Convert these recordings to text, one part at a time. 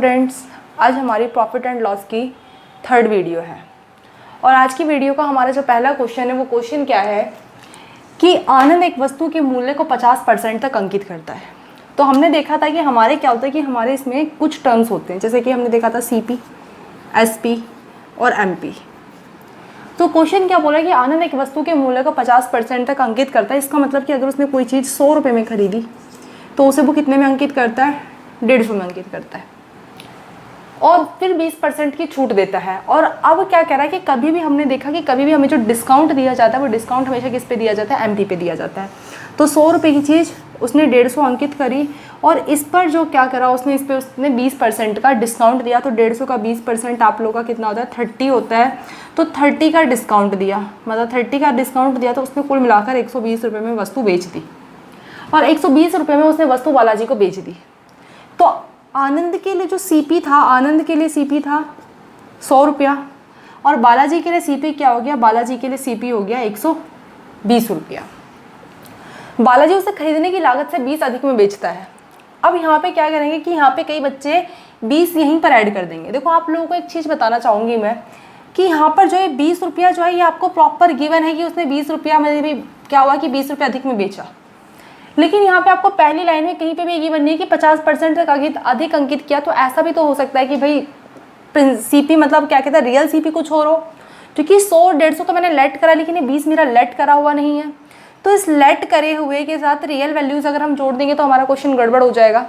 Friends, आज हमारी profit and loss की थर्ड वीडियो है और आज की वीडियो का हमारा जो पहला क्वेश्चन है वो क्वेश्चन क्या है कि आनंद एक वस्तु के मूल्य को 50% तक अंकित करता है। तो हमने देखा था कि हमारे क्या होता है कि हमारे इसमें कुछ टर्म्स होते हैं, जैसे कि हमने देखा था CP, SP और MP। तो क्वेश्चन क्या बोला कि आनंद एक वस्तु के मूल्य को 50% तक अंकित करता है। इसका मतलब कि अगर उसने कोई चीज़ 100 रुपये में खरीदी तो उसे वो कितने में अंकित करता है? 150 में अंकित करता है और फिर 20% की छूट देता है। और अब क्या कह रहा है कि कभी भी हमने देखा कि कभी भी हमें जो डिस्काउंट दिया जाता है वो डिस्काउंट हमेशा किस पे दिया जाता है? MP पे दिया जाता है। तो 100 रुपये की चीज़ उसने 150 अंकित करी और इस पर जो क्या करा उसने, इस पर उसने 20% का डिस्काउंट दिया। तो 150 का 20% आप लोगों का कितना होता है? 30 होता है। तो 30 का डिस्काउंट दिया, मतलब 30 का डिस्काउंट दिया तो उसने कुल मिलाकर 120 रुपये में वस्तु बेच दी और 120 रुपये में उसने वस्तु बालाजी को बेच दी। तो आनंद के लिए जो CP था, आनंद के लिए CP था 100 रुपया और बालाजी के लिए CP क्या हो गया? बालाजी के लिए CP हो गया 120 रुपया। बालाजी उसे खरीदने की लागत से 20 अधिक में बेचता है। अब यहाँ पे क्या करेंगे कि यहाँ पे कई बच्चे 20 यहीं पर ऐड कर देंगे। देखो आप लोगों को एक चीज़ बताना चाहूँगी मैं कि यहाँ पर जो है 20 रुपया जो है ये आपको प्रॉपर गिवन है कि उसने 20 रुपया में भी क्या हुआ कि 20 रुपया अधिक में बेचा। लेकिन यहाँ पे आपको पहली लाइन में कहीं पे भी ये गिवन नहीं है कि 50% तक अधिक अंकित किया। तो ऐसा भी तो हो सकता है कि भाई CP मतलब क्या कहते हैं, रियल CP कुछ और हो, क्योंकि 100-150 तो मैंने लेट करा लेकिन ये 20 मेरा लेट करा हुआ नहीं है। तो इस लेट करे हुए के साथ रियल वैल्यूज़ अगर हम जोड़ देंगे तो हमारा क्वेश्चन गड़बड़ हो जाएगा।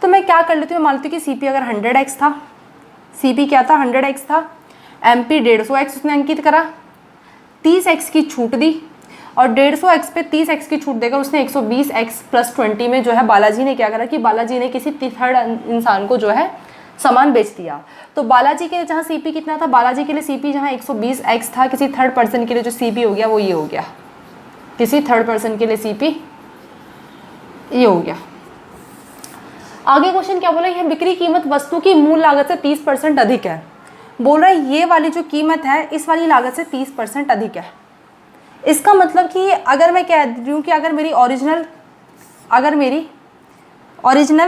तो मैं क्या कर लेती हूँ, मान लेती हूँ कि CP अगर 100x था, CP क्या था? 100x था, MP 150x उसने अंकित करा, 30x की छूट दी और 150x पे 30x की छूट देकर उसने 120x + 20 में जो है बालाजी ने क्या करा कि बालाजी ने किसी थर्ड इंसान को जो है सामान बेच दिया। तो बालाजी के लिए जहाँ CP कितना था? बालाजी के लिए CP जहाँ 120x था, किसी थर्ड पर्सन के लिए जो CP हो गया वो ये हो गया, किसी थर्ड पर्सन के लिए CP ये हो गया। आगे क्वेश्चन क्या बोला? यह बिक्री कीमत वस्तु की मूल लागत से 30% अधिक है। बोल रहा है ये वाली जो कीमत है इस वाली लागत से 30% अधिक है। इसका मतलब कि अगर मैं कह रही हूँ कि अगर मेरी ओरिजिनल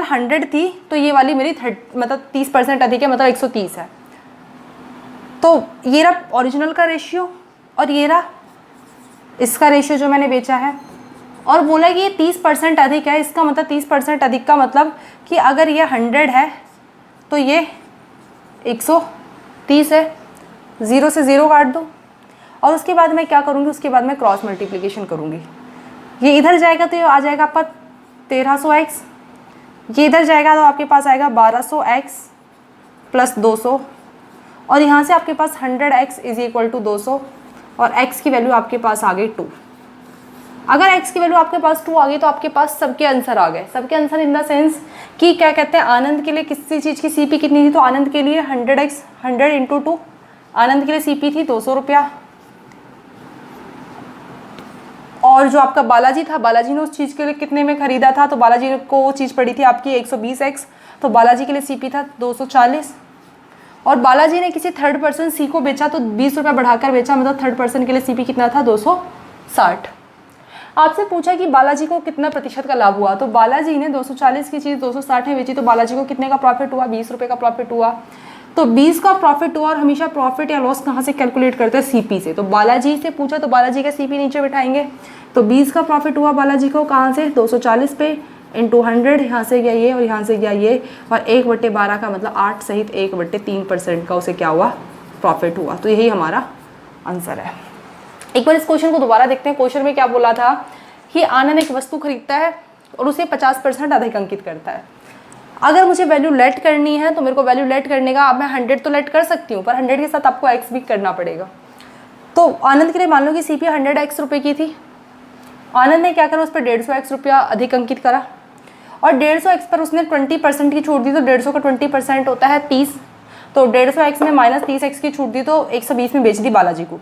100 थी तो ये वाली मेरी 30% अधिक है, मतलब 130 है। तो ये रहा ओरिजिनल का रेशियो और ये रहा इसका रेशियो जो मैंने बेचा है। और बोला कि ये 30% अधिक है। इसका मतलब 30% अधिक का मतलब कि अगर ये 100 है तो ये 130 है। 0 से 0 काट दो और उसके बाद मैं क्या करूँगी? उसके बाद मैं क्रॉस मल्टीप्लिकेशन करूँगी। ये इधर जाएगा तो ये आ जाएगा आपका 1300x, ये इधर जाएगा तो आपके पास आएगा 1200x + 200 और यहाँ से आपके पास 100x = 200 और x की वैल्यू आपके पास आ गई 2। अगर x की वैल्यू आपके पास 2 आ गई तो आपके पास सबके आंसर आ गए। सबके आंसर इन द सेंस कि क्या कहते हैं, आनंद के लिए किसी चीज़ की CP कितनी थी? तो आनंद के लिए 100x 100 × 2, आनंद के लिए CP थी 200 रुपया। और जो आपका बालाजी था, बालाजी ने उस चीज़ के लिए कितने में खरीदा था? तो बालाजी को वो चीज़ पड़ी थी आपकी 120x, तो बालाजी के लिए CP था 240 और बालाजी ने किसी थर्ड पर्सन C को बेचा तो 20 रुपया बढ़ाकर बेचा, मतलब थर्ड पर्सन के लिए CP कितना था? 260। आपसे पूछा कि बालाजी को कितना प्रतिशत का लाभ हुआ, तो बालाजी ने 240 की चीज़ 260 में बेची तो बालाजी को कितने का प्रॉफिट हुआ? 20 रुपये का प्रॉफिट हुआ। तो 20 का प्रॉफिट हुआ और हमेशा प्रॉफिट या लॉस कहाँ से कैलकुलेट करते हैं? CP से। तो बालाजी से पूछा तो बालाजी का CP नीचे बिठाएंगे। तो 20 का प्रॉफिट हुआ बालाजी को कहाँ से? 240 पे × 100, यहाँ से गया ये और यहाँ से गया ये और 1/12 का मतलब 8 सहित 1/3% का उसे क्या हुआ? प्रॉफिट हुआ। तो यही हमारा आंसर है। एक बार इस क्वेश्चन को दोबारा देखते हैं। क्वेश्चन में क्या बोला था कि आनंद एक वस्तु खरीदता है और उसे 50% अधिक अंकित करता है। अगर मुझे वैल्यू लेट करनी है तो मेरे को वैल्यू लेट करने का, अब मैं 100 तो लेट कर सकती हूँ पर 100 के साथ आपको x भी करना पड़ेगा। तो आनंद के लिए मान लो कि CP 100x रुपये की थी। आनंद ने क्या करा? उस पर 150x रुपया अधिक अंकित करा और 150x पर उसने 20% की छूट दी। तो 150 का 20% होता है 30। तो 150x में -30x की छूट दी तो 120 में बेच दी बालाजी को।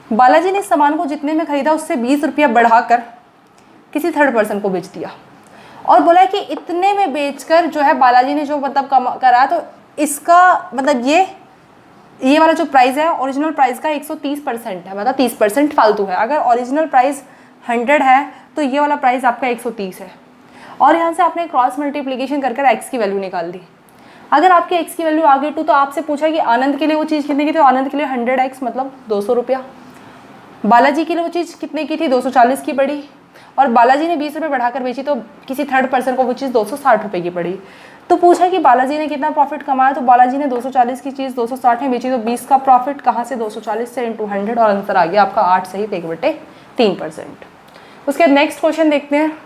बालाजी ने सामान को जितने में खरीदा उससे 20 रुपया बढ़ाकर किसी थर्ड पर्सन को बेच दिया और बोला कि इतने में बेचकर जो है बालाजी ने जो मतलब करा, तो इसका मतलब ये वाला जो प्राइस है ओरिजिनल प्राइस का 130% है, मतलब 30% फालतू है। अगर ओरिजिनल प्राइस 100 है तो ये वाला प्राइस आपका 130 है और यहाँ से आपने क्रॉस मल्टीप्लिकेशन कर x की वैल्यू निकाल दी। अगर आपके x की वैल्यू आ गई 2 तो आपसे पूछा कि आनंद के लिए वो चीज़ कितने की थी, तो आनंद के लिए 100x मतलब 200 रुपया। बालाजी के लिए वो चीज़ कितने की थी, 240 की पड़ी, और बालाजी ने 20 रुपये बढ़ाकर बेची तो किसी थर्ड पर्सन को वो चीज़ 260 रुपये की पड़ी। तो पूछा कि बालाजी ने कितना प्रॉफिट कमाया, तो बालाजी ने 240 की चीज़ 260 में बेची, तो 20 का प्रॉफिट कहाँ से, 240 से इंटू 100, और आंसर आ गया आपका 8 सहित 1/3%। उसके बाद नेक्स्ट क्वेश्चन देखते हैं।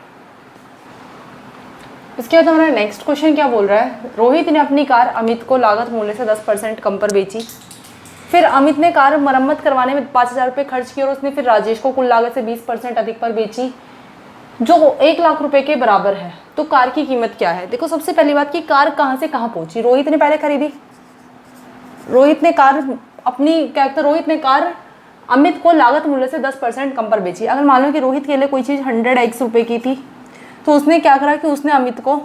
इसके बाद हमारा नेक्स्ट क्वेश्चन क्या बोल रहा है, रोहित ने अपनी कार अमित को लागत मूल्य से 10% कम पर बेची। फिर अमित ने कार मरम्मत करवाने में 5,000 रुपये खर्च किए और उसने फिर राजेश को कुल लागत से 20% अधिक पर बेची, जो 1 लाख रुपए के बराबर है। तो कार की कीमत क्या है। देखो सबसे पहली बात कि कार कहाँ से कहाँ पहुंची। रोहित ने पहले खरीदी, रोहित ने कार अपनी क्या कहते हैं, रोहित ने कार अमित को लागत मूल्य से 10% कम पर बेची। अगर मान लो कि रोहित के लिए कोई चीज़ 100x रुपये की थी, तो उसने क्या करा कि उसने अमित को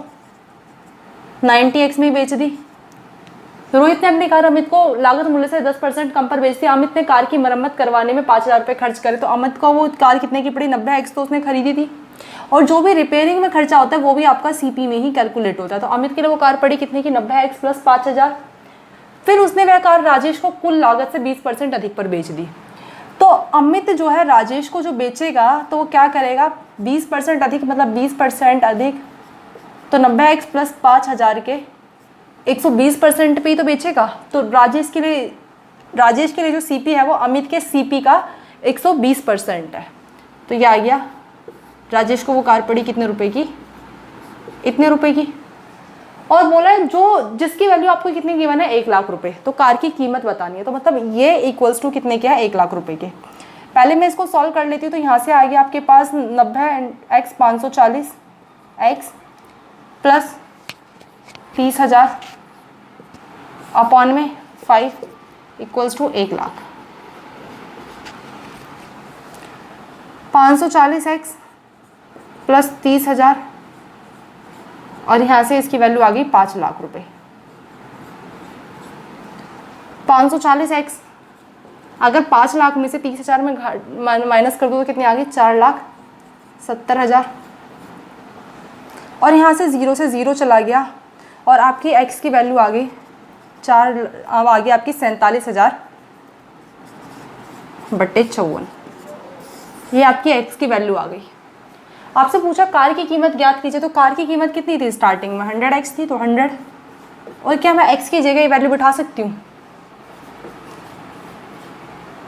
90x में बेच दी। रोहित ने अपनी कार अमित को लागत मूल्य से 10% कम पर बेच दी। अमित ने कार की मरम्मत करवाने में 5,000 रुपये खर्च करे, तो अमित को वो कार कितने की पड़ी, 90x तो उसने खरीदी थी, और जो भी रिपेयरिंग में खर्चा होता है वो भी आपका सीपी में ही कैलकुलेट होता है। तो अमित के लिए वो कार पड़ी कितने की, 90x प्लस 5,000। फिर उसने वह कार राजेश को कुल लागत से 20% अधिक पर बेच दी। तो अमित जो है राजेश को जो बेचेगा तो वो क्या करेगा, 20% अधिक मतलब 20% अधिक, तो 90x प्लस 5,000 के 120% पे ही तो बेचेगा। तो राजेश के लिए जो सीपी है वो अमित के सीपी का 120% है। तो ये आ गया, राजेश को वो कार पड़ी कितने रुपए की, इतने रुपए की, और बोला है जो जिसकी वैल्यू आपको कितनी गिवन है, 1 लाख रुपए। तो कार की कीमत बतानी है, तो मतलब ये इक्वल्स टू कितने के है, 1 लाख रुपए के। पहले मैं इसको सॉल्व कर लेती हूँ। तो यहाँ से आ गया आपके पास 90x 540x प्लस 30,000 अपॉन में 5 equals to 1 lakh. 540x plus 30,000 और यहाँ से इसकी वैल्यू आ गई 5 लाख रुपए। 540x अगर 5 लाख में से 30,000 में माइनस कर दो तो कितनी आ गई, 4,70,000। और यहाँ से 0 से 0 चला गया और आपकी x की वैल्यू आ गई अब आ गई आपकी 47,000 बट्टे 54। ये आपकी x की वैल्यू आ गई। आपसे पूछा कार की कीमत ज्ञात कीजिए, तो कार की कीमत कितनी थी स्टार्टिंग में, 100x थी, तो 100, और क्या मैं x की जगह ये वैल्यू बिठा सकती हूँ,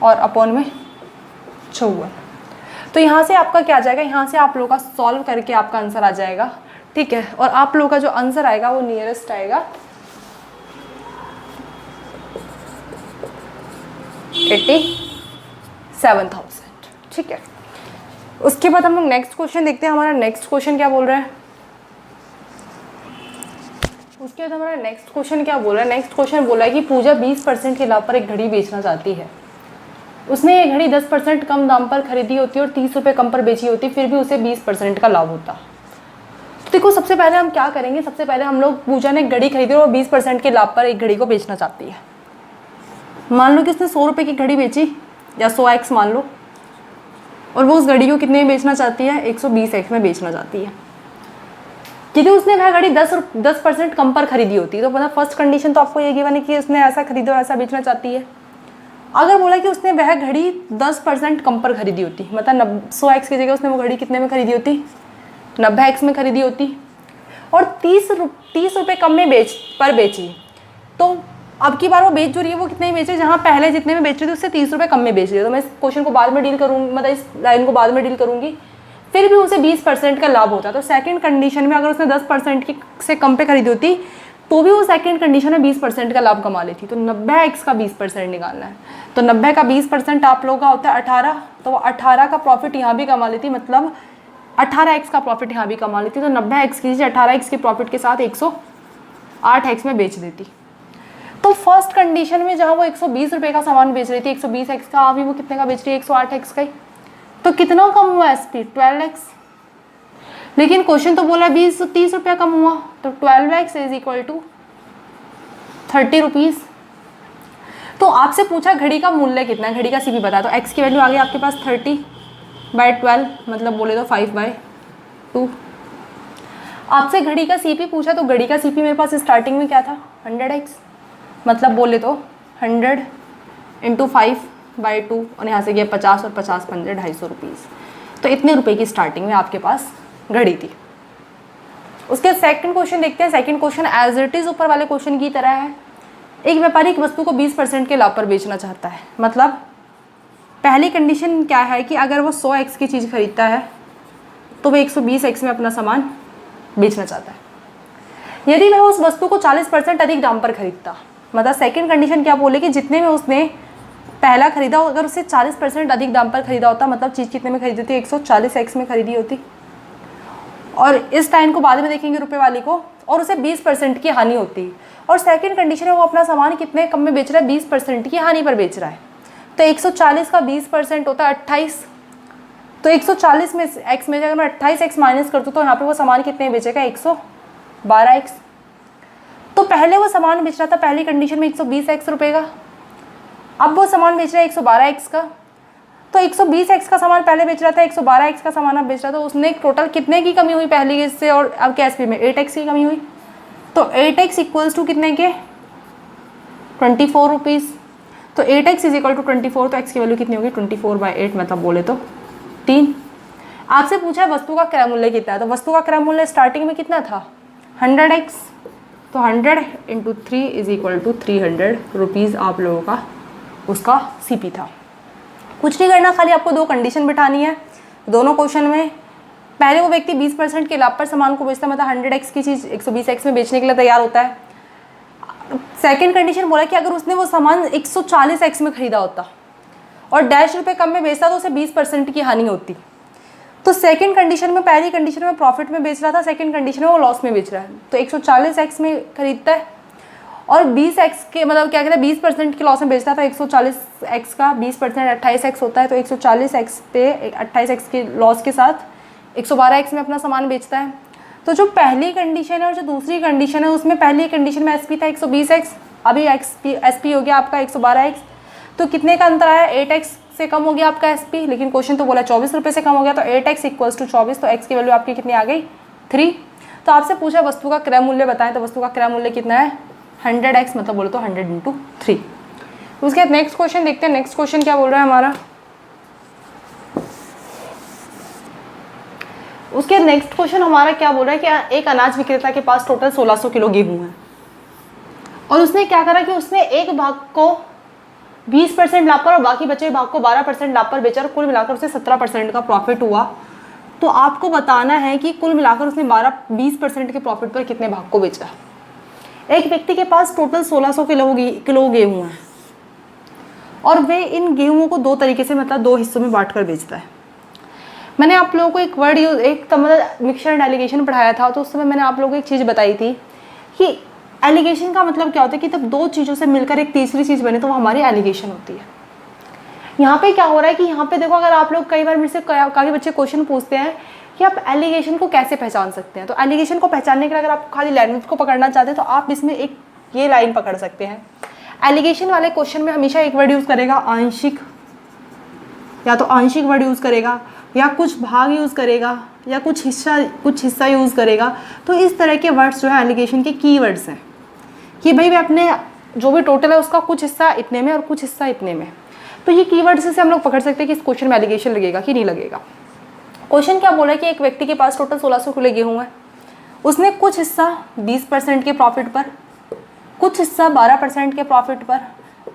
और अपॉन में 54। तो यहाँ से आपका क्या आ जाएगा, यहाँ से आप लोगों का सॉल्व करके आपका आंसर आ जाएगा, ठीक है। और आप लोगों का जो आंसर आएगा वो नियरेस्ट आएगा 87,000, ठीक है। उसके बाद हम लोग नेक्स्ट क्वेश्चन देखते हैं। हमारा नेक्स्ट क्वेश्चन क्या बोल रहा है, उसके बाद हमारा नेक्स्ट क्वेश्चन क्या बोल रहा है। नेक्स्ट क्वेश्चन बोला है कि पूजा 20% के लाभ पर एक घड़ी बेचना चाहती है। उसने ये घड़ी 10% कम दाम पर खरीदी होती है और 30 रुपये कम पर बेची होती, फिर भी उसे 20% का लाभ होता। तो देखो सबसे पहले हम क्या करेंगे, सबसे पहले हम लोग, पूजा ने घड़ी खरीदी और 20% के लाभ पर एक घड़ी को बेचना चाहती है। मान लो कि उसने 100 रुपये की घड़ी बेची या 100x मान लो, और वो उस घड़ी को कितने में बेचना चाहती है, 120x में बेचना चाहती है। यदि उसने वह घड़ी 10% कम पर खरीदी होती, तो मतलब फर्स्ट कंडीशन तो आपको ये गिवन है कि उसने ऐसा खरीदा और ऐसा बेचना चाहती है। अगर बोला कि उसने वह घड़ी 10% कम पर खरीदी होती, मतलब 100x की जगह उसने वो घड़ी कितने में खरीदी होती, 90x में खरीदी होती, और 30 रुपये कम में बेची, तो अब की बार वो बेच जो रही है वो कितने में बेचे, जहाँ पहले जितने में बेच रही थी उससे 30 रुपये कम में बेच रही है। तो मैं इस क्वेश्चन को बाद में डील करूँगी, मतलब इस लाइन को बाद में डील करूँगी। फिर भी उसे 20% का लाभ होता है। तो सेकंड कंडीशन में अगर उसने 10% की से कम पे खरीदी होती तो भी वो सेकंड कंडीशन में 20% का लाभ कमा लेती। तो 90x का 20% निकालना है, तो 90 का 20% आप लोगों का होता है 18, तो वो 18 का प्रॉफिट यहाँ भी कमा लेती, मतलब 18x का प्रॉफिट यहाँ भी कमा लेती। तो 90x की 18x के प्रॉफिट के साथ 108x में बेच देती। तो फर्स्ट कंडीशन में जहाँ वो 120 रुपये का सामान बेच रही थी, 120x का, अभी वो कितने का बेच रही है, 108x का ही। तो कितना कम हुआ एसपी, 12x। लेकिन क्वेश्चन तो बोला 30 रुपया कम हुआ, तो 12x is equal to 30 rupees. तो आपसे पूछा घड़ी का मूल्य कितना है, घड़ी का सीपी बता। तो x की वैल्यू आ गई आपके पास 30/12, मतलब बोले तो 5/2। आपसे घड़ी का सीपी पूछा, तो घड़ी का सीपी मेरे पास स्टार्टिंग में क्या था 100x, मतलब बोले तो 100 × 5/2 और यहाँ से गया 50 और 50 पंजे 250 रुपीज़। तो इतने रुपए की स्टार्टिंग में आपके पास घड़ी थी। उसके सेकंड क्वेश्चन देखते हैं। Second question as it is ऊपर वाले क्वेश्चन की तरह है। एक व्यापारी एक वस्तु को 20% के लाभ पर बेचना चाहता है। मतलब पहली कंडीशन क्या है कि अगर वो 100x की चीज़ खरीदता है तो वो 120x में अपना सामान बेचना चाहता है। यदि वह उस वस्तु को 40% अधिक दाम पर खरीदता, मतलब सेकंड कंडीशन क्या बोले कि जितने में उसने पहला खरीदा, अगर उसे 40% अधिक दाम पर खरीदा होता, मतलब चीज़ कितने में खरीदी थी 140x में खरीदी होती, और इस टाइम को बाद में देखेंगे रुपए वाली को, और उसे 20% की हानि होती। और सेकंड कंडीशन है वो अपना सामान कितने कम में बेच रहा है, 20% की हानि पर बेच रहा है। तो 140 का 20% होता है 28। तो 140 में x में अगर मैं 28x माइनस कर दूँ तो यहाँ पे वो सामान कितने बेचेगा 112x। तो पहले वो सामान बेच रहा था पहली कंडीशन में 120x रुपये का, अब वो सामान बेच रहा है 112x का। तो 120x का सामान पहले बेच रहा था, 112x का सामान अब बेच रहा था, उसने टोटल कितने की कमी हुई पहली से और अब के एसपी में 8x की कमी हुई। तो 8x इक्वल्स टू कितने के 24 रुपीज़। तो 8x इज इक्वल टू 24, तो x की वैल्यू कितनी होगी 24/8, मतलब बोले तो 3। आपसे पूछा है वस्तु का क्रय मूल्य कितना है, तो वस्तु का क्रय मूल्य स्टार्टिंग में कितना था 100x। तो 100 × 3 इज इक्वल टू 300 रुपीज़ आप लोगों का उसका सीपी था। कुछ नहीं करना, खाली आपको दो कंडीशन बिठानी है दोनों क्वेश्चन में। पहले वो व्यक्ति 20% के लाभ पर सामान को बेचता है, मतलब 100x की चीज़ 120x में बेचने के लिए तैयार होता है। सेकंड कंडीशन बोला कि अगर उसने वो सामान 140x में खरीदा होता और डैश रुपये कम में बेचता तो उसे 20% की हानि होती। तो सेकंड कंडीशन में, पहली कंडीशन में प्रॉफिट में बेच रहा था, सेकंड कंडीशन में वो लॉस में बेच रहा है। तो 140x में खरीदता है और 20x के मतलब क्या कहते हैं 20% के लॉस में बेचता था। 140x का 20% 28x होता है, तो 140x पे 28x के लॉस के साथ 112x में अपना सामान बेचता है। तो जो पहली कंडीशन है और जो दूसरी कंडीशन है उसमें पहली कंडीशन में एसपी था 120x, अभी एसपी हो गया आपका 112x। तो कितने का अंतर आया 8x से कम हो गया आपका एसपी, लेकिन क्वेश्चन तो बोला 24 रुपये से कम हो गया। तो 8x इक्वल्स टू 24, तो x की वैल्यू आपकी कितनी आ गई 3। तो आपसे पूछा वस्तु का क्रय मूल्य बताएं, तो वस्तु का क्रय मूल्य कितना है 100x, मतलब बोलो तो 100 × 3। उसके बाद नेक्स्ट क्वेश्चन देखते हैं। नेक्स्ट क्वेश्चन क्या बोल रहा है हमारा, उसके नेक्स्ट क्वेश्चन हमारा क्या बोल रहा है कि एक अनाज विक्रेता के पास टोटल 1600 किलो गेहूं है और उसने क्या करा कि उसने एक भाग को 20% लाभ पर और बाकी बचे भाग को 12% लाभ पर बेचा और कुल मिलाकर उसे 17% का प्रॉफिट हुआ। तो आपको बताना है कि कुल मिलाकर उसने 20% के प्रॉफिट पर कितने भाग को बेचा। एक व्यक्ति के पास टोटल 1600 किलो गेहूँ है और वे इन गेहूँ को दो तरीके से मतलब दो हिस्सों में बांट कर बेचता है। मैंने आप लोगों को एक वर्ड एक मतलब मिक्सचर एंड एलिगेशन पढ़ाया था, तो उस समय मैंने आप लोगों को एक चीज़ बताई थी कि एलिगेशन का मतलब क्या होता है कि तब दो चीज़ों से मिलकर एक तीसरी चीज़ बने तो वो हमारी एलिगेशन होती है। यहाँ पे क्या हो रहा है कि यहाँ पे देखो, अगर आप लोग कई बार मेरे से काफ़ी बच्चे क्वेश्चन पूछते हैं कि आप एलिगेशन को कैसे पहचान सकते हैं, तो एलिगेशन को पहचानने के लिए अगर आप खाली लैंग्वेज को पकड़ना चाहते हैं तो आप इसमें एक ये लाइन पकड़ सकते हैं। एलिगेशन वाले क्वेश्चन में हमेशा एक वर्ड यूज़ करेगा आंशिक, या तो आंशिक वर्ड यूज़ करेगा या कुछ भाग यूज़ करेगा या कुछ हिस्सा यूज़ करेगा। तो इस तरह के वर्ड्स जो है एलिगेशन के कीवर्ड्स हैं कि भाई वे अपने जो भी टोटल है उसका कुछ हिस्सा इतने में और कुछ हिस्सा इतने में। तो ये कीवर्ड्स से हम लोग पकड़ सकते हैं कि इस क्वेश्चन में एलिगेशन लगेगा कि नहीं लगेगा। क्वेश्चन क्या बोला है कि एक व्यक्ति के पास टोटल 1600 किलो गेहूँ है, उसने कुछ हिस्सा 20% के प्रॉफिट पर, कुछ हिस्सा 12% के प्रॉफिट पर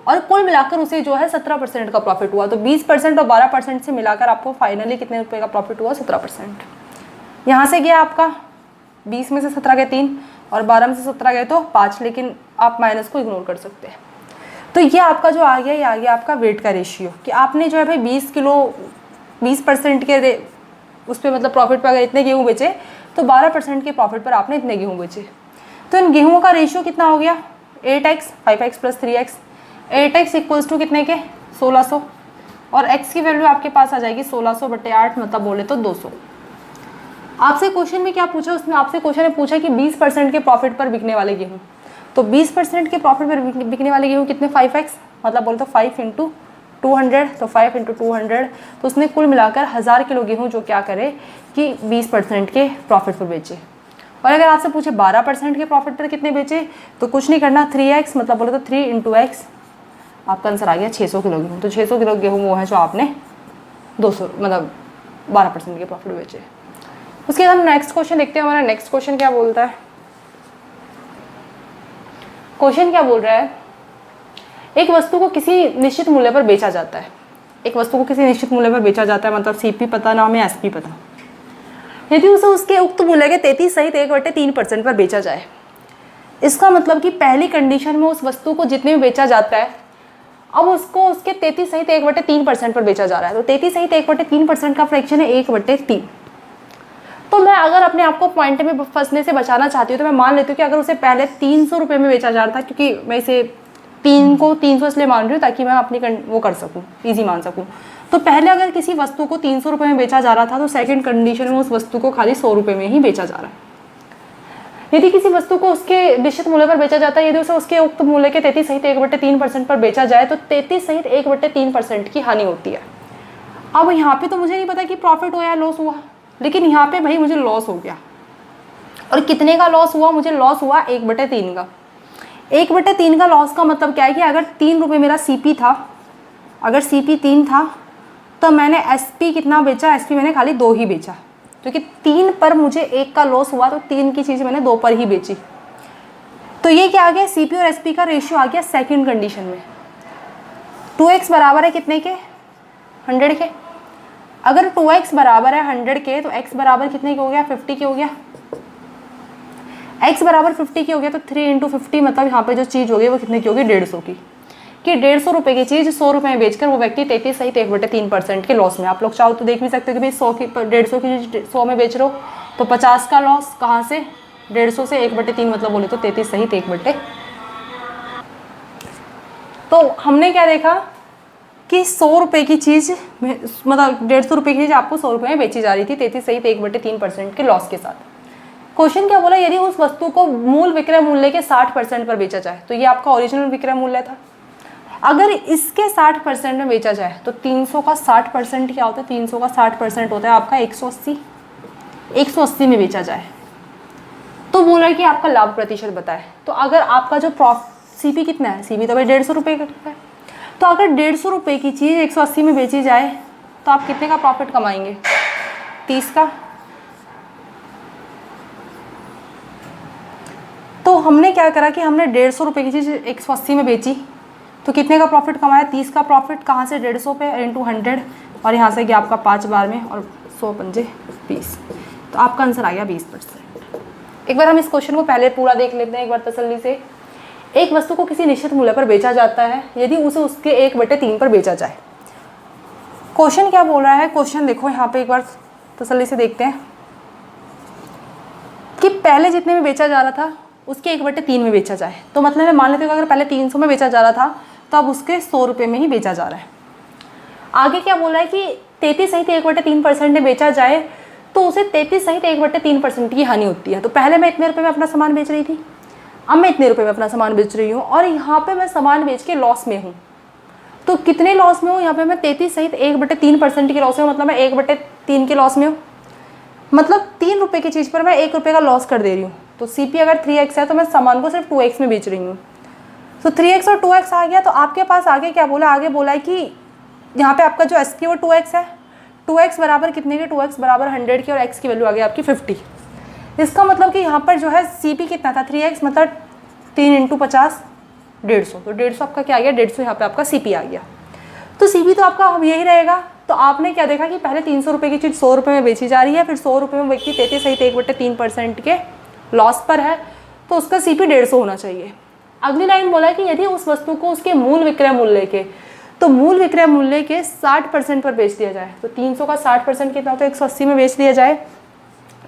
और कुल मिलाकर उसे जो है 17% का प्रॉफिट हुआ। तो 20% और 12% से मिलाकर आपको फाइनली कितने रुपए का प्रॉफिट हुआ 17%। यहाँ से गया आपका 20 में से 17 गए 3 और 12 में से 17 गए तो 5, लेकिन आप माइनस को इग्नोर कर सकते हैं। तो ये आपका जो आ गया, ये आ गया आपका वेट का रेशियो कि आपने जो है भाई 20% के उस पर मतलब प्रॉफिट पर अगर इतने गेहूँ बेचे तो 12% के प्रॉफिट पर आपने इतने गेहूँ बेचे। तो इन गेहूँ का रेशियो कितना हो गया 8x 5x + 3x। 8x equals to कितने के 1600 और x की वैल्यू आपके पास आ जाएगी 1600/8, मतलब बोले तो 200। आपसे क्वेश्चन में क्या पूछा, उसने आपसे क्वेश्चन में पूछा कि 20% के प्रॉफिट पर बिकने वाले गेहूँ, तो 20% के प्रॉफिट पर बिकने वाले गेहूँ कितने 5x, मतलब बोले तो 5 × 200, तो 5 × 200, तो उसने कुल मिलाकर 1000 किलो गेहूँ जो क्या करे कि 20% के प्रॉफिट पर बेचे। और अगर आपसे पूछे 12% के प्रॉफिट पर कितने बेचे, तो कुछ नहीं करना, 3x मतलब बोले तो 3 इंटू एक्स, आपका आंसर आ गया 600 किलो गेहूँ। तो 600 किलो गेहूँ वो है जो आपने 200 मतलब 12% के प्रॉफिट बेचे। उसके बाद हम नेक्स्ट क्वेश्चन देखते हैं। हमारा नेक्स्ट क्वेश्चन क्या बोलता है, क्वेश्चन क्या बोल रहा है, एक वस्तु को किसी निश्चित मूल्य पर बेचा जाता है। एक वस्तु को किसी निश्चित मूल्य पर बेचा जाता है, मतलब सीपी पता ना हमें एसपी पता, यदि उसे उसके उक्त मूल्य के 33 सहित 1/3% पर बेचा जाए। इसका मतलब कि पहली कंडीशन में उस वस्तु को जितने में बेचा जाता है, अब उसको उसके 33 सहित 1/3% पर बेचा जा रहा है। तो 33 सहित 1/3% का फ्रैक्शन है 1/3। तो मैं अगर अपने आप को पॉइंट में फंसने से बचाना चाहती हूँ तो मैं मान लेती हूँ कि अगर उसे पहले 300 रुपये में बेचा जा रहा था, क्योंकि मैं इसे 3 को 300 इसलिए मान रही हूँ ताकि मैं अपनी वो कर सकूँ, ईजी मान सकूँ। तो पहले अगर किसी वस्तु को 300 रुपये में बेचा जा रहा था, तो सेकंड कंडीशन में उस वस्तु को खाली 100 रुपये में ही बेचा जा रहा है। यदि किसी वस्तु को उसके निश्चित मूल्य पर बेचा जाता है, यदि उसे उसके उक्त मूल्य के 33 सहित 1/3% पर बेचा जाए, तो 33 सहित 1/3% की हानि होती है। अब यहाँ पे तो मुझे नहीं पता कि प्रॉफिट हुआ या लॉस हुआ, लेकिन यहाँ पे भाई मुझे लॉस हो गया। और कितने का लॉस हुआ, मुझे लॉस हुआ 1/3 का। 1/3 का लॉस का मतलब क्या है कि अगर 3 रुपये मेरा सीपी था, अगर सीपी 3 था, तो मैंने एसपी कितना बेचा, एसपी मैंने खाली 2 ही बेचा, क्योंकि 3 पर मुझे 1 का लॉस हुआ, तो 3 की चीज़ मैंने 2 पर ही बेची। तो ये क्या आ गया, सीपी और एसपी का रेशियो आ गया सेकंड कंडीशन में। 2x बराबर है कितने के, 100 के। अगर 2x बराबर है 100 के, तो x बराबर कितने के हो गया, 50 के हो गया। x बराबर 50 की हो गया, तो 3 इंटू 50 मतलब यहाँ पे जो चीज़ होगी वो कितने की होगी, 150 की। कि 150 रुपये की चीज़ 100 रुपये में बेचकर वो व्यक्ति 33 सहित 1/3% के लॉस में। आप लोग चाहो तो देख भी सकते हो कि भाई 100 की 150 की चीज़ 100 में बेच रहे हो, तो 50 का लॉस कहाँ से, 150 से 1/3 मतलब बोले तो 33 सहित 1/। तो हमने क्या देखा कि 100 रुपये की चीज़ मतलब 150 रुपये की चीज़ आपको 100 रुपये में बेची जा रही थी 33 सहित 1/3% के लॉस के साथ। क्वेश्चन क्या बोला, यदि उस वस्तु को मूल विक्रय मूल्य के 60% पर बेचा जाए, तो ये आपका ओरिजिनल विक्रय मूल्य था। अगर इसके 60% में बेचा जाए, तो 300 का 60% क्या होता है, 300 का 60% होता है आपका 180। 180 में बेचा जाए, तो बोला है कि आपका लाभ प्रतिशत बताए। तो अगर आपका जो सीपी कितना है, सीपी तो भाई 150 रुपये का है, तो अगर 150 रुपये की चीज़ 180 में बेची जाए, तो आप कितने का प्रॉफिट कमाएंगे, 30 का। तो हमने क्या करा कि हमने 150 रुपये की चीज़ 180 में बेची, तो कितने का प्रॉफिट कमाया, 30 का प्रॉफिट। कहाँ से, 150 पे इंटू 100, और यहाँ से गया आपका 5 बार में, और 100 पंजे 20, तो आपका आंसर आ गया 20%। एक बार हम इस क्वेश्चन को पहले पूरा देख लेते हैं एक बार तसल्ली से। एक वस्तु को किसी निश्चित मूल्य पर बेचा जाता है, यदि उसे उसके 1/3 पर बेचा जाए। क्वेश्चन क्या बोल रहा है, क्वेश्चन देखो यहाँ पे एक बार तसल्ली से देखते हैं कि पहले जितने में बेचा जा रहा था उसके 1/3 में बेचा जाए। तो मतलब मैं मान लेती हूँ अगर पहले 300 में बेचा जा रहा था, तो अब उसके 100 रुपये में ही बेचा जा रहा है। आगे क्या बोला है कि 33 सहित 1/3% में बेचा जाए, तो उसे 33 सहित 1/3% की हानि होती है। तो पहले मैं इतने रुपये में अपना सामान बेच रही थी, अब मैं इतने रुपये में अपना सामान बेच रही हूँ, और यहाँ पे मैं सामान बेच के लॉस में हूँ। तो कितने लॉस में हूँ, यहाँ पे मैं 33 सहित 1/3% की लॉस में हूँ, मतलब मैं 1/3 के लॉस में हूँ। मतलब 3 रुपये की चीज़ पर मैं 1 रुपये का लॉस कर दे रही हूँ। तो सीपी अगर 3x है, तो मैं सामान को सिर्फ 2x में बेच रही हूँ। तो 3x और 2x आ गया। तो आपके पास आगे क्या बोला, आगे बोला है कि यहाँ पे आपका जो एसपी वो 2x है। 2x बराबर कितने के, 2x बराबर 100 की, और x की वैल्यू आ गई आपकी 50। इसका मतलब कि यहाँ पर जो है सीपी कितना था, 3x मतलब 3 इंटू 50 150। तो 150 आपका क्या आ गया, 150 यहाँ पे आपका सीपी आ गया। तो सीपी तो आपका अब यही रहेगा। तो आपने क्या देखा कि पहले 300 रुपये की चीज़ 100 रुपये में बेची जा रही है, फिर 100 रुपये में व्यक्ति 33 सहित 1/3% के लॉस पर है, तो उसका सीपी 150 होना चाहिए। अगली लाइन बोला है कि यदि उस वस्तु को उसके मूल विक्रय मूल्य के, तो मूल विक्रय मूल्य के 60% पर बेच दिया जाए। तो 300 का 60% कितना होता है, 180 में बेच दिया जाए।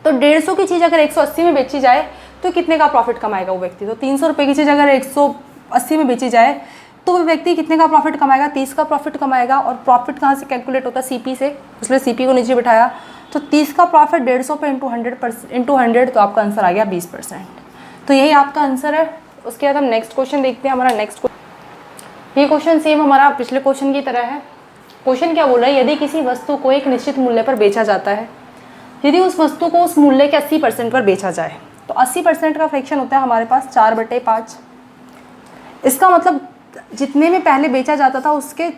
तो 150 की चीज़ अगर 180 में बेची जाए, तो कितने का प्रॉफिट कमाएगा वो व्यक्ति। तो 300 रुपये की चीज़ अगर 180 में बेची जाए, तो वो व्यक्ति कितने का प्रॉफिट कमाएगा, 30 का प्रॉफिट कमाएगा। और प्रॉफिट कहाँ से कैलकुलेट होता है, सीपी से, इसलिए सीपी को नीचे बिठाया। तो 30 का प्रॉफिट 150 पे इंटू 100, तो आपका आंसर आ गया 20%। तो यही आपका आंसर है। उसके बाद हम नेक्स्ट क्वेश्चन देखते हैं। हमारा नेक्स्ट ये क्वेश्चन सेम हमारा पिछले क्वेश्चन की तरह है। क्वेश्चन क्या बोल रहा है, यदि किसी वस्तु को एक निश्चित मूल्य पर बेचा जाता है, यदि उस वस्तु को उस मूल्य के 80% पर बेचा जाए, तो 80% का फ्रैक्शन होता है हमारे पास 4/5। इसका मतलब जितने में पहले बेचा जाता था उसके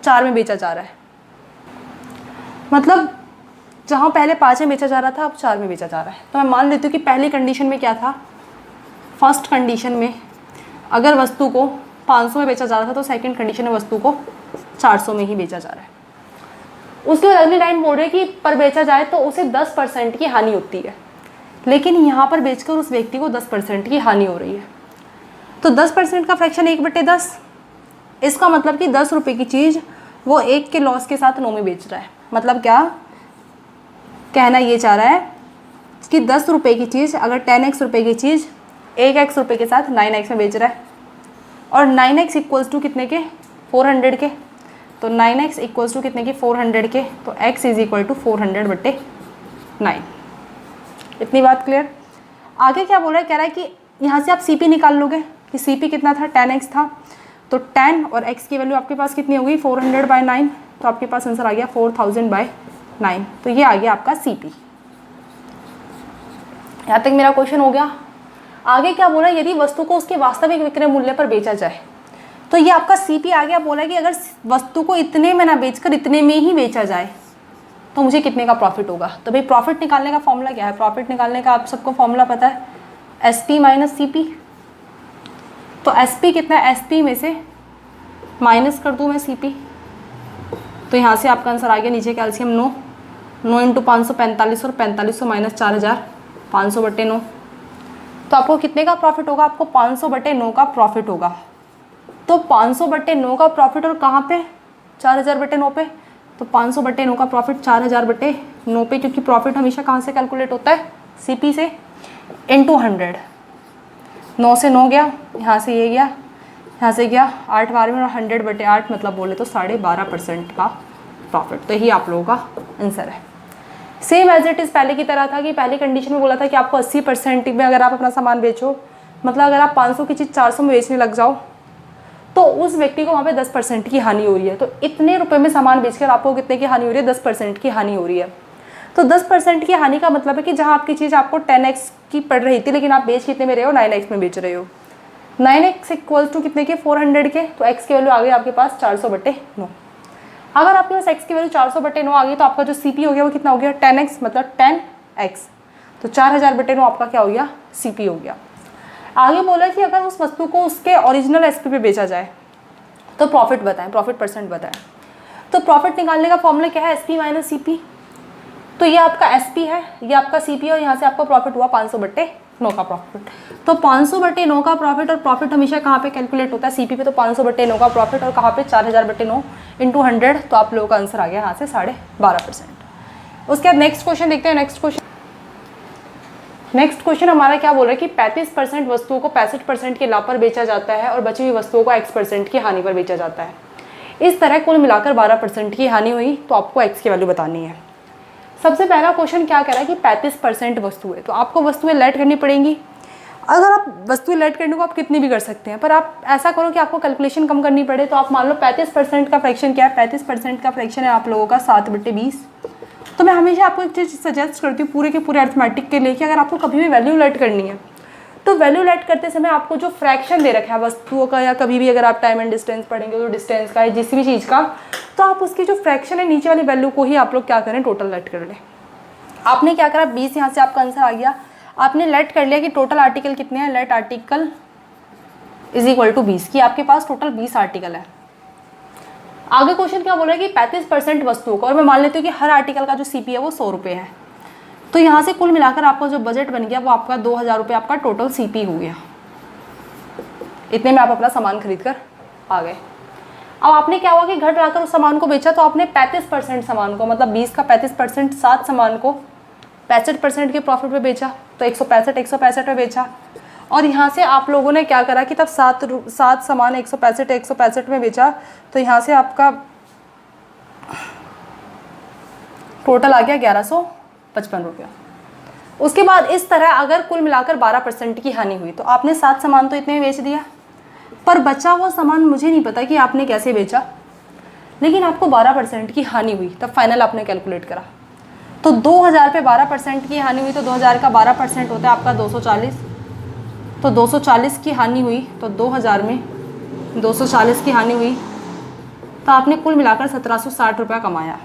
4 में बेचा जा रहा है, मतलब जहाँ पहले 5 में बेचा जा रहा था अब 4 में बेचा जा रहा है। तो मैं मान लेती हूँ कि पहली कंडीशन में क्या था, फर्स्ट कंडीशन में अगर वस्तु को 500 में बेचा जा रहा था तो सेकंड कंडीशन में वस्तु को 400 में ही बेचा जा रहा है। उसके बाद अगली लाइन बोल रही है कि पर बेचा जाए तो उसे 10% की हानि होती है, लेकिन यहाँ पर बेचकर उस व्यक्ति को 10% की हानि हो रही है। तो 10% का फ्रैक्शन 1/10, इसका मतलब कि 10 रुपये की चीज़ वो 1 के लॉस के साथ 9 में बेच रहा है। मतलब क्या कहना ये चाह रहा है कि 10 रुपये की चीज़ अगर 10x रुपये की चीज़ 1x रुपये के साथ 9x में बेच रहा है, और 9x इक्वल्स टू कितने के, 400 के। तो 9x इक्वल्स टू कितने के, 400 के। तो x इज इक्वल टू 400/9। इतनी बात क्लियर। आगे क्या बोल रहा है, कह रहा है कि यहाँ से आप CP निकाल लोगे कि CP कितना था, 10x था। तो 10 और x की वैल्यू आपके पास कितनी होगी, 400/9। तो आपके पास आंसर आ गया 4000/9। तो ये आ गया आपका CP। यहाँ तक मेरा क्वेश्चन हो गया। आगे क्या बोला, यदि वस्तु को उसके वास्तविक विक्रय मूल्य पर बेचा जाए, तो ये आपका CP आ गया। बोला कि अगर वस्तु को इतने में ना बेचकर इतने में ही बेचा जाए तो मुझे कितने का प्रॉफिट होगा। तो भाई प्रॉफिट निकालने का फॉर्मूला क्या है, प्रॉफिट निकालने का आप सबको फॉर्मूला पता है, SP माइनस CP। तो SP कितना है, SP में से माइनस कर दूँ मैं CP, तो यहाँ से आपका आंसर आ गया नीचे कैल्शियम 9। 9 × 500 45, और 4500 माइनस 4000 500/9। तो आपको कितने का प्रॉफिट होगा, आपको 500/9 का प्रॉफिट होगा। तो 500/9 का प्रॉफिट, और कहाँ पे, 4000/9 पे। तो 500/9 का प्रॉफिट 4000/9 पे, क्योंकि प्रॉफिट हमेशा कहाँ से कैलकुलेट होता है, CP से, इंटू 100। 9 से 9 गया, यहाँ से ये गया, यहाँ से गया 8 बार में, और 100/8 मतलब बोले तो 12.5% का प्रॉफिट। तो यही आप लोगों का आंसर है। सेम एज इट इज़ पहले की तरह था कि पहली कंडीशन में बोला था कि आपको 80% में अगर आप अपना सामान बेचो, मतलब अगर आप 500 की चीज़ 400 में बेचने लग जाओ तो उस व्यक्ति को वहाँ पे 10% की हानि हो रही है। तो इतने रुपए में सामान बेचकर आपको कितने की हानि हो रही है, 10% की हानि हो रही है। तो 10% की हानि का मतलब है कि जहाँ आपकी चीज़ आपको 10x की पड़ रही थी, लेकिन आप बेच कितने में रहे हो, 9x में बेच रहे हो। 9x इक्वल्स टू कितने के, 400 के। तो x की वैल्यू आ गई आपके पास 400/9। अगर आपके पास x की वैल्यू 400/9 आ गई तो आपका जो CP हो गया वो कितना हो गया, 10x, मतलब 10x। तो 4000/9 आपका क्या हो गया, CP हो गया। आगे बोला कि अगर उस वस्तु को उसके ओरिजिनल SP पे बेचा जाए तो प्रॉफिट बताएं, प्रॉफिट परसेंट बताएं। तो प्रॉफिट निकालने का फॉर्मूला क्या है, SP माइनस CP। तो ये आपका SP है, ये आपका CP, और यहाँ से आपका प्रॉफिट हुआ 500/9 का प्रॉफिट। तो 500/9 का प्रॉफिट, और प्रॉफिट हमेशा कहाँ पे कैलकुलेट होता है, CP पे। तो 500/9 का प्रॉफिट, और कहाँ पे, 4000/9 इंटू 100। तो आप लोगों का आंसर आ गया यहाँ से 12.5%। उसके बाद नेक्स्ट क्वेश्चन देखते हैं। नेक्स्ट क्वेश्चन हमारा क्या बोल रहा है कि 35% वस्तुओं को 65% के लाभ पर बेचा जाता है और बची हुई वस्तुओं को x% की हानि पर बेचा जाता है। इस तरह कुल मिलाकर 12% की हानि हुई, तो आपको x की वैल्यू बतानी है। सबसे पहला क्वेश्चन क्या कह रहा है कि 35% वस्तुएं, तो आपको वस्तुएं लेट करनी पड़ेंगी। अगर आप वस्तुएं लेट करने को आप कितनी भी कर सकते हैं, पर आप ऐसा करो कि आपको कैलकुलेशन कम करनी पड़े। तो आप मान लो 35% का फ्रैक्शन क्या है, 35% का फ्रैक्शन है आप लोगों का 7/20। तो मैं हमेशा आपको एक चीज़ सजेस्ट करती हूँ पूरे के पूरे अर्थमेटिक के लिए कि अगर आपको कभी भी वैल्यू लेट करनी है तो वैल्यू लेट करते समय आपको जो फ्रैक्शन दे रखा है वस्तुओं का, या कभी भी अगर आप टाइम एंड डिस्टेंस पढ़ेंगे तो डिस्टेंस का, जिस भी चीज़ का, तो आप उसकी जो फ्रैक्शन है नीचे वाली वैल्यू को ही आप लोग क्या करें, टोटल लेट कर लें। आपने क्या करा, 20 यहाँ से आपका आंसर आ गया। आपने लेट कर लिया कि टोटल आर्टिकल कितने हैं, let article is equal to 20, कि आपके पास टोटल 20 आर्टिकल है। आगे क्वेश्चन क्या बोल रहा है कि 35% वस्तुओं का, और मैं मान लेती हूँ कि हर आर्टिकल का जो CP है वो 100 रुपये है। तो यहाँ से कुल मिलाकर आपका जो बजट बन गया वो आपका 2000 रुपये आपका टोटल CP हो गया। इतने में आप अपना सामान खरीद कर आ गए। अब आपने क्या हुआ कि घर लाकर उस सामान को बेचा, तो आपने 35% सामान को, मतलब 20 का 35%, 7 सामान को 65% के प्रॉफिट पे बेचा। तो 165 में बेचा। और यहाँ से आप लोगों ने क्या करा कि तब 7 सामान 165 में बेचा। तो यहाँ से आपका टोटल आ गया 1155 रुपया। उसके बाद इस तरह अगर कुल मिलाकर 12% की हानि हुई, तो आपने 7 सामान तो इतने में बेच दिया, पर बचा वो सामान मुझे नहीं पता कि आपने कैसे बेचा, लेकिन आपको 12% की हानि हुई। तब फाइनल आपने कैलकुलेट करा। तो 2000 पे 12% की हानि हुई तो 2000 का 12% होता है आपका 240। तो 240 की हानि हुई तो 2000 में 240 की हानि हुई तो आपने कुल मिलाकर 1760 रुपया कमाया।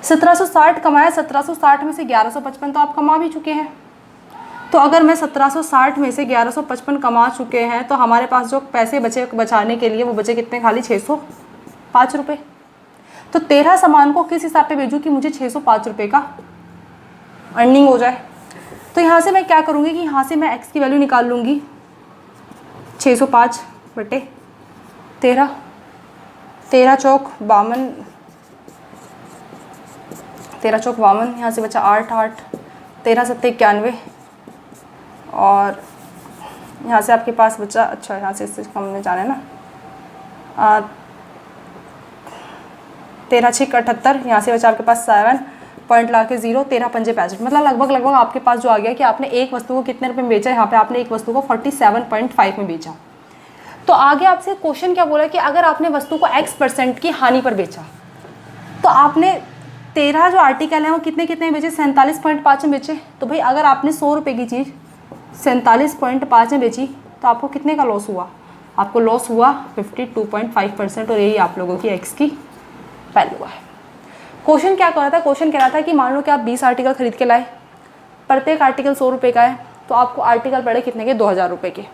1760 कमाया, 1760 में से 1155 तो आप कमा भी चुके हैं। तो अगर मैं 1760 में से 1155 कमा चुके हैं तो हमारे पास जो पैसे बचे बचाने के लिए वो बचे कितने, खाली 605 रुपये। तो 13 सामान को किस हिसाब पे भेजूँ कि मुझे 605 रुपये का अर्निंग हो जाए। तो यहाँ से मैं क्या करूँगी कि यहाँ से मैं x की वैल्यू निकाल लूँगी 605 बटे 13, 13 चौक 52, 13 चौक 52, यहाँ से बचा 8, 8, 13 सत्ते 91 और यहाँ से आपके पास बचा, अच्छा यहाँ से इससे कम में जाना है ना, 13 छः 78, यहाँ से बचा आपके पास 7 पॉइंट ला के 0, 13 पंजे 65, मतलब लगभग आपके पास जो आ गया कि आपने एक वस्तु को कितने रुपए में बेचा। यहाँ पे आपने एक वस्तु को 47.5 में बेचा। तो आगे आपसे क्वेश्चन क्या बोला कि अगर आपने वस्तु को x% की हानि पर बेचा तो आपने 13 जो आर्टिकल है वो कितने कितने बेचे, 47.5 में बेचे। तो भाई अगर आपने 100 रुपये की चीज़ 47.5 में बेची तो आपको कितने का लॉस हुआ, आपको लॉस हुआ 52.5%। और यही आप लोगों की x की वैल्यू है। क्वेश्चन क्या कर रहा था, क्वेश्चन कह रहा था कि मान लो कि आप 20 आर्टिकल खरीद के लाए, प्रत्येक आर्टिकल 100 रुपये का है तो आपको आर्टिकल पड़े कितने के, 2000 रुपये के।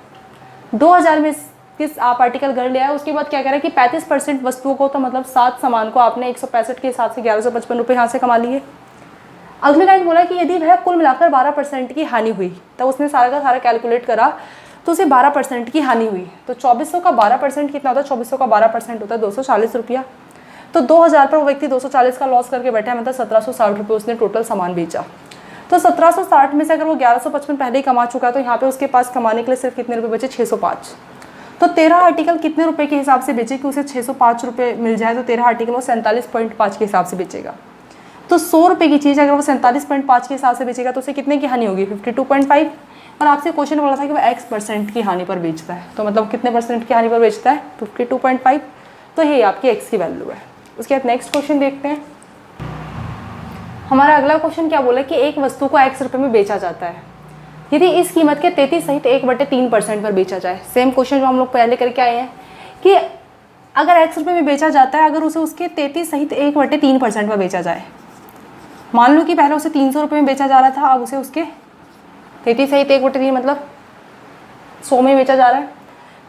2000 में किस आप आर्टिकल घर ले आए, उसके बाद क्या कह रहा है कि 35% वस्तुओं को, तो मतलब 7 सामान को आपने 165 के हिसाब से 1155 रुपये यहाँ से कमा लिए। अगली लाइन बोला कि यदि वह कुल मिलाकर 12% की हानि हुई, तो उसने सारा का सारा कैलकुलेट करा तो उसे 12% की हानि हुई। तो 2400 का 12% कितना होता है, 2400 का 12% होता है 240 रुपया। तो 2000 पर वो व्यक्ति 240 का लॉस करके बैठा है, मतलब 1760 रुपये उसने टोटल सामान बेचा। तो 1760 में से अगर वो 1155 पहले ही कमा चुका है तो यहाँ पे उसके पास कमाने के लिए सिर्फ कितने रुपए बचे, 605। तो 13 आर्टिकल कितने रुपए के हिसाब से बेचे कि उसे 605 रुपये मिल जाए, तो 13 आर्टिकल वो 47.5 के हिसाब से बेचेगा। तो 100 रुपये की चीज़ अगर वो 47.5 के हिसाब से बेचेगा तो उसे कितने की हानि होगी, 52.5। और आपसे क्वेश्चन बोला था कि वह x% की हानि पर बेचता है, तो मतलब कितने % की हानि पर बेचता है, 52.5। तो यही आपकी x की वैल्यू है। उसके बाद नेक्स्ट क्वेश्चन देखते हैं। हमारा अगला क्वेश्चन क्या बोला कि एक वस्तु को x रुपये में बेचा जाता है यदि इस कीमत के 33 सहित 1/3% पर बेचा जाए। सेम क्वेश्चन जो हम लोग पहले करके आए हैं कि अगर x रुपये में बेचा जाता है, अगर उसे उसके 33 सहित 1/3% पर बेचा जाए। मान लो कि पहले उसे 300 रुपये में बेचा जा रहा था, अब उसे उसके 33 सहित 1/3 मतलब 100 में बेचा जा रहा है,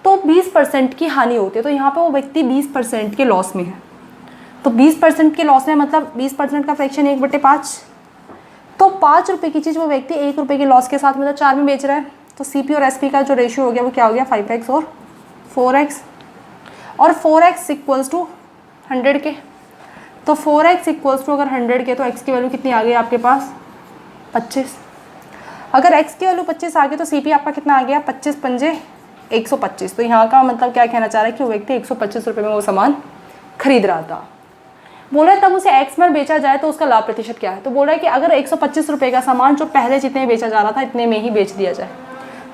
तो 20% की हानि होती है। तो यहाँ पे वो व्यक्ति 20% के लॉस में है। तो 20% के लॉस में मतलब 20% का फ्रैक्शन 1/5, तो 5 रुपये की चीज़ वो व्यक्ति 1 रुपये के लॉस के साथ मतलब 4 में बेच रहा है। तो CP और SP का जो रेशियो हो गया वो क्या हो गया, 5x और 4x, और 4x इक्वल्स टू 100 के। तो 4x इक्वल्स टू अगर 100 के तो x की वैल्यू कितनी आ गई आपके पास, 25। अगर x की वैल्यू 25 आ गई तो CP आपका कितना आ गया, 25 पंजे 125। तो यहाँ का मतलब क्या कहना चाह रहा है कि वो व्यक्ति 125 रुपये में वो सामान खरीद रहा था। बोल रहा है तब उसे x में बेचा जाए तो उसका लाभ प्रतिशत क्या है। तो बोल रहा है कि अगर 125 रुपये का सामान जो पहले जितने बेचा जा रहा था इतने में ही बेच दिया जाए,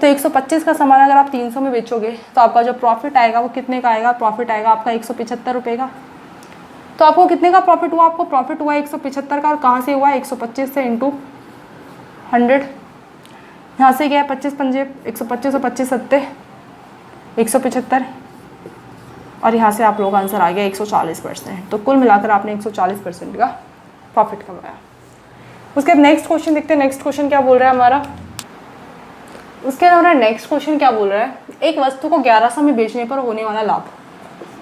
तो 125 का सामान अगर आप 300 में बेचोगे तो आपका जो प्रॉफिट आएगा वो कितने का आएगा, प्रॉफिट आएगा आपका 175 रुपये का। तो आपको कितने का प्रॉफिट हुआ, आपको प्रॉफिट हुआ 175 का। और कहाँ से हुआ, 125 से इंटू 100, यहाँ से गया 25 पंजे 125 और 25 सत्ते 175, और यहाँ से आप लोगों का आंसर आ गया 140%। तो कुल मिलाकर आपने 140% का प्रॉफिट कमाया। उसके बाद नेक्स्ट क्वेश्चन देखते हैं। नेक्स्ट क्वेश्चन क्या बोल रहा है हमारा, उसके बाद हमारा नेक्स्ट क्वेश्चन क्या बोल रहा है, एक वस्तु को 1100 में बेचने पर होने वाला लाभ।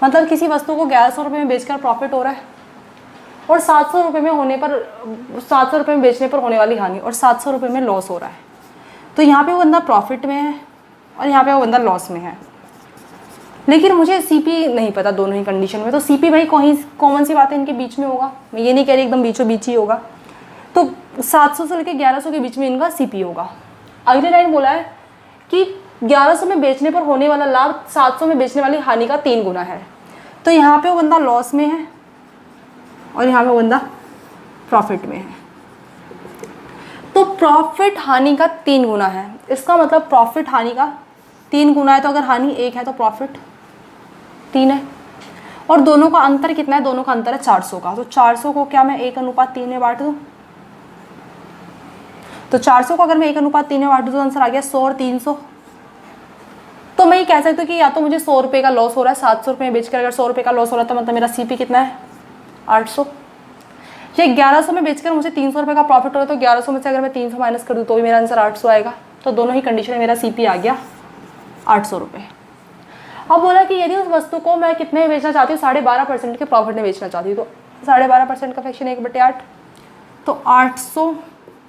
मतलब किसी वस्तु को 1100 रुपये में बेचकर प्रॉफिट हो रहा है और 700 रुपये में होने पर 700 रुपये में बेचने पर होने वाली हानि और 700 रुपये में लॉस हो रहा है। तो यहाँ पे वो बंदा प्रॉफिट में है और यहाँ पे वो बंदा लॉस में है, लेकिन मुझे CP नहीं पता दोनों ही कंडीशन में। तो CP भाई कॉमन सी बात है, इनके बीच में होगा। मैं ये नहीं कह रही एकदम बीचों बीच ही होगा। तो 700 से लेकर 1100 के बीच में इनका CP होगा। अगली लाइन बोला है कि 1100 में बेचने पर होने वाला लाभ 700 में बेचने वाली हानि का 3 गुना है। तो यहाँ पे वो बंदा लॉस में है और यहाँ पे वो बंदा प्रॉफिट में है। तो प्रॉफिट हानि का 3 गुना है, इसका मतलब प्रॉफिट हानि का 3 गुना है। तो अगर हानि 1 है तो प्रॉफिट 3 है। और दोनों का अंतर कितना है, दोनों का अंतर है 400 का। तो 400 को क्या मैं 1:3 में बांट दूँ, तो 400 को अगर मैं 1/3 में बांट दूँ तो आंसर आ गया 100 और 300। तो मैं ये कह सकती हूँ कि या तो मुझे 100 रुपये का लॉस हो रहा है, 700 रुपये में बेचकर अगर 100 रुपये का लॉस हो रहा है तो मतलब मेरा सीपी कितना है 800। ये 1100 में बेचकर मुझे 300 रुपये का प्रॉफिट हो रहा है, तो 1100 में से अगर मैं 300 माइनस कर दूँ तो भी मेरा आंसर 800 आएगा। तो दोनों ही कंडीशन में मेरा सीपी आ गया 800 रुपये। अब बोला कि यदि उस वस्तु को मैं कितने में बेचना चाहती हूँ, 12.5% के प्रॉफिट में बेचना चाहती हूँ, तो 12.5% का फ्रैक्शन 1/8, तो 800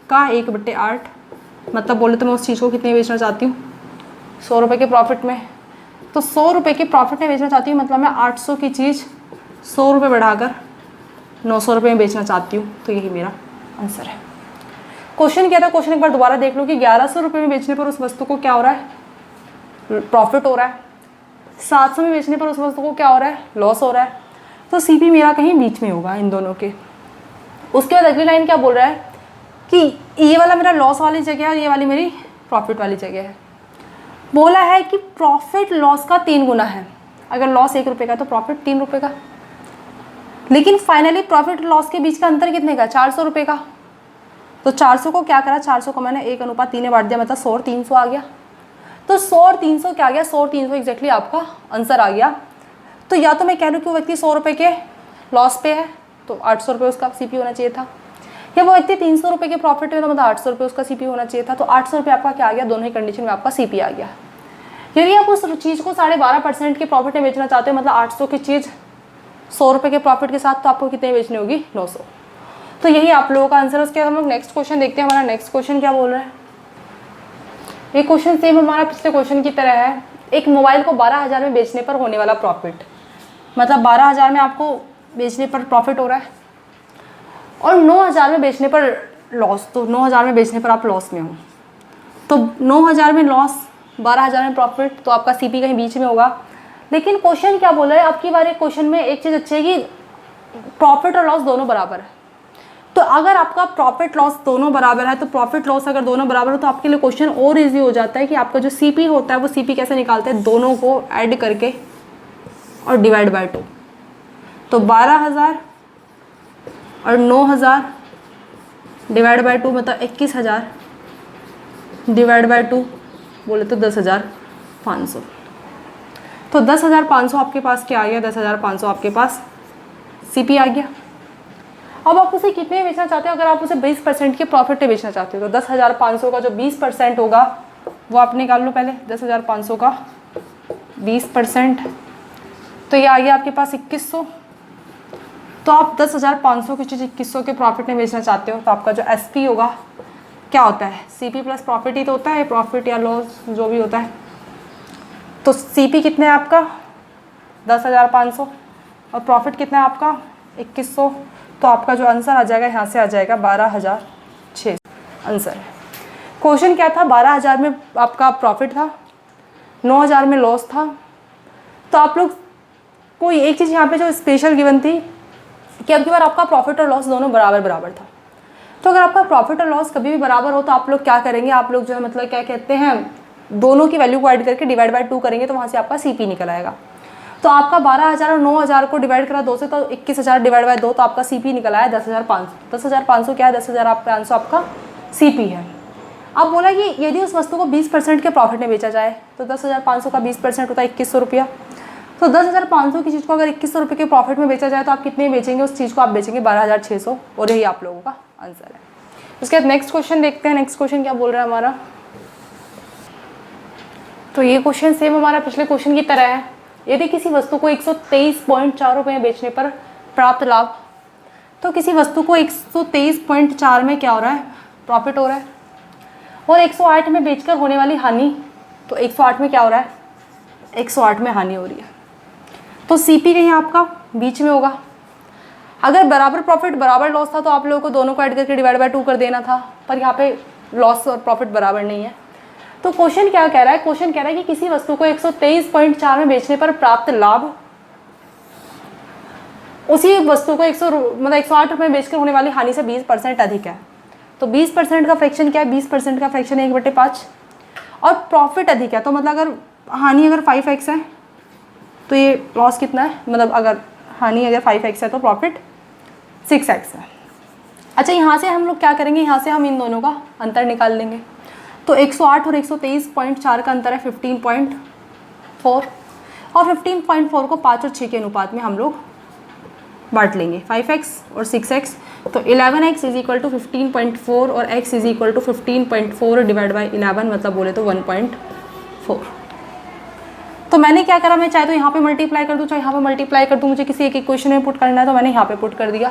का 1/8 मतलब बोले तो मैं उस चीज़ को कितने बेचना चाहती हूँ 100 रुपये के प्रॉफिट में। तो 100 रुपये के प्रॉफिट में बेचना चाहती हूँ मतलब मैं 800 की चीज़ 100 रुपये बढ़ाकर 900 रुपये में बेचना चाहती हूँ। तो यही मेरा आंसर है। क्वेश्चन क्या था, क्वेश्चन एक बार दोबारा देख लो कि 1100 रुपये में बेचने पर उस वस्तु को क्या हो रहा है, प्रॉफिट हो रहा है। 700 में बेचने पर उस वस्तु को क्या हो रहा है, लॉस हो रहा है। तो सीपी मेरा कहीं बीच में होगा इन दोनों के। उसके बाद अगली लाइन क्या बोल रहा है कि ये वाला मेरा लॉस वाली जगह है और ये वाली मेरी प्रॉफिट वाली जगह है। बोला है कि प्रॉफिट लॉस का 3 गुना है। अगर लॉस 1 रुपये का तो प्रॉफिट 3 रुपये का, लेकिन फाइनली प्रॉफिट लॉस के बीच का अंतर कितने का, 400 रुपये का। तो 400 को क्या करा, 400 को मैंने 1/3 में बांट दिया, मतलब 100 और 300 आ गया। तो 100 और 300 क्या आ गया, 100 और 300 एग्जैक्टली आपका आंसर आ गया। तो या तो मैं कह लूँ कि वो व्यक्ति 100 रुपये के लॉस पे है तो 800 रुपये उसका सीपी होना चाहिए था, या वो व्यक्ति 300 रुपये के प्रॉफिट में तो मतलब 800 रुपये उसका सीपी होना चाहिए था। तो 800 रुपये आपका क्या आ गया, दोनों ही कंडीशन में आपका सीपी आ गया। यदि आप उस चीज़ को 12.5% के प्रॉफिट में बेचना चाहते हो, मतलब 800 की चीज़ 100 रुपये के प्रॉफिट के साथ, तो आपको कितने बेचनी होगी, 900। तो यही आप लोगों का आंसर है। उसके बाद हम लोग नेक्स्ट क्वेश्चन देखते हैं। हमारा नेक्स्ट क्वेश्चन क्या बोल रहा है। ये क्वेश्चन सेम हमारा पिछले क्वेश्चन की तरह है। एक मोबाइल को 12,000 में बेचने पर होने वाला प्रॉफिट, मतलब 12,000 में आपको बेचने पर प्रॉफिट हो रहा है और 9,000 में बेचने पर लॉस। तो 9,000 में बेचने पर आप लॉस में हो, तो 9,000 में लॉस, 12,000 में प्रॉफिट, तो आपका सीपी कहीं बीच में होगा। लेकिन क्वेश्चन क्या बोल रहा है, अब की बार एक क्वेश्चन में एक चीज़ अच्छी है कि प्रॉफिट और लॉस दोनों बराबर है। तो अगर आपका प्रॉफिट लॉस दोनों बराबर है, तो प्रॉफिट लॉस अगर दोनों बराबर हो तो आपके लिए क्वेश्चन और इजी हो जाता है कि आपका जो सीपी होता है वो सीपी कैसे निकालते हैं, दोनों को ऐड करके और डिवाइड बाय 2। तो 12,000 और 9,000 डिवाइड बाय 2 मतलब 21,000 डिवाइड बाय 2 बोले तो 10,500। तो 10,500 आपके पास क्या आ गया, 10,500 आपके पास सीपी आ गया। अब आप उसे कितने बेचना चाहते हो, अगर आप उसे 20% के प्रॉफिट पे बेचना चाहते हो तो 10,500 का जो 20% होगा वो आप निकाल लो पहले। 10,500 का 20%, तो ये आ गया आपके पास 2100। तो आप 10,500 की चीज़ 2100 के प्रॉफिट में बेचना चाहते हो, तो आपका जो एसपी होगा क्या होता है, सीपी प्लस प्रॉफिट ही तो होता है, प्रॉफिट या लॉस जो भी होता है। तो सीपी कितना है आपका 10,500 और प्रॉफिट कितना है आपका 2100। तो आपका जो आंसर आ जाएगा यहाँ से आ जाएगा 12,600 आंसर है। क्वेश्चन क्या था, 12,000 में आपका प्रॉफिट था, 9,000 में लॉस था। तो आप लोग कोई एक चीज़ यहाँ पे जो स्पेशल गिवन थी कि अब की बार आपका प्रॉफिट और लॉस दोनों बराबर बराबर था। तो अगर आपका प्रॉफिट और लॉस कभी भी बराबर हो तो आप लोग क्या करेंगे, आप लोग जो है मतलब क्या कहते हैं, दोनों की वैल्यू को ऐड करके डिवाइड बाय 2 करेंगे, तो वहाँ से आपका सीपी निकल आएगा। तो आपका 12,000 और 9,000 को डिवाइड करा 2 से, तो 21,000 डिवाइड बाय 2, तो आपका सीपी निकल आया 10,500। 10,500 क्या है, 10,000 आपका आंसर आपका सीपी है। अब बोला कि यदि उस वस्तु को 20% के प्रॉफिट में बेचा जाए, तो 10,500 का 20% होता है 2100 रुपया। तो 10,500 की चीज़ को अगर 2100 रुपये के प्रॉफिट में बेचा जाए तो आप कितने बेचेंगे उस चीज़ को, आप बेचेंगे 12,600, और यही आप लोगों का आंसर है। उसके बाद नेक्स्ट क्वेश्चन देखते हैं। नेक्स्ट क्वेश्चन क्या बोल रहा है हमारा। तो ये क्वेश्चन सेम हमारा पिछले क्वेश्चन की तरह है। यदि किसी वस्तु को 123.4 रुपये में बेचने पर प्राप्त लाभ, तो किसी वस्तु को 123.4 में क्या हो रहा है, प्रॉफिट हो रहा है, और 108 में बेचकर होने वाली हानि, तो 108 में क्या हो रहा है, 108 में हानि हो रही है। तो सीपी कहीं आपका बीच में होगा। अगर बराबर प्रॉफिट बराबर लॉस था तो आप लोगों को दोनों को ऐड करके डिवाइड बाय 2 कर देना था, पर यहाँ पे लॉस और प्रॉफिट बराबर नहीं है। तो क्वेश्चन क्या कह रहा है, क्वेश्चन कह रहा है कि किसी वस्तु को 123.4 में बेचने पर प्राप्त लाभ उसी वस्तु को 108 रुपये में बेचकर होने वाली हानि से 20% अधिक है। तो 20% का फ्रैक्शन क्या है, 20% का फ्रैक्शन 1/5, और प्रॉफिट अधिक है। तो मतलब अगर हानि अगर 5x है तो ये लॉस कितना है, मतलब अगर हानि अगर 5x है तो प्रॉफिट 6x है। अच्छा, यहाँ से हम लोग क्या करेंगे, यहाँ से हम इन दोनों का अंतर निकाल लेंगे। तो 108 और 123.4 का अंतर है 15.4, और 15.4 को 5 और 6 के अनुपात में हम लोग बांट लेंगे, 5x और 6x। तो 11x इज इक्वल टू 15.4 और x is equal to 15.4 divide by 11, मतलब बोले तो 1.4। तो मैंने क्या करा, मैं चाहे तो यहाँ पे मल्टीप्लाई कर दूँ, चाहे यहाँ पे मल्टीप्लाई कर दूँ, मुझे किसी एक इक्वेशन में पुट करना है तो मैंने यहाँ पे पुट कर दिया।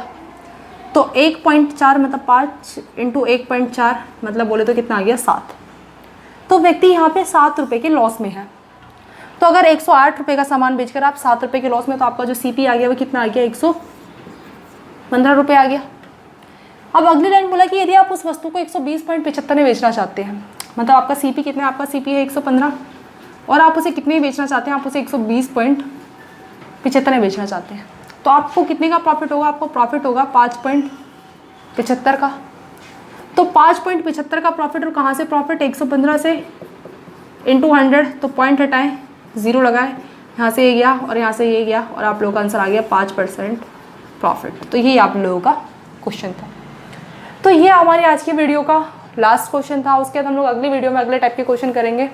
तो 1.4 मतलब 5 इंटू 1.4 मतलब बोले तो कितना आ गया, 7। तो व्यक्ति यहाँ पे 7 रुपये के लॉस में है। तो अगर 108 रुपये का सामान बेचकर आप 7 रुपये के लॉस में, तो आपका जो CP आ गया वो कितना आ गया, 115 रुपये आ गया। अब अगली लाइन बोला कि यदि आप उस वस्तु को 120.75 में बेचना चाहते हैं, मतलब आपका CP कितना है, आपका CP है 115, और आप उसे कितने में बेचना चाहते हैं, आप उसे 120.75 में बेचना चाहते हैं, तो आपको कितने का प्रॉफिट होगा, आपको प्रॉफिट होगा 5.75 का। तो 5.75 का प्रॉफिट, और कहाँ से प्रॉफिट, 115 से इंटू 100, तो पॉइंट हटाएं, 0 लगाएं, यहाँ से ये गया और यहाँ से ये गया, और आप लोगों का आंसर आ गया 5% प्रॉफिट। तो यही आप लोगों का क्वेश्चन था। तो ये हमारी आज की वीडियो का लास्ट क्वेश्चन था। उसके बाद हम लोग अगली वीडियो में अगले टाइप के क्वेश्चन करेंगे।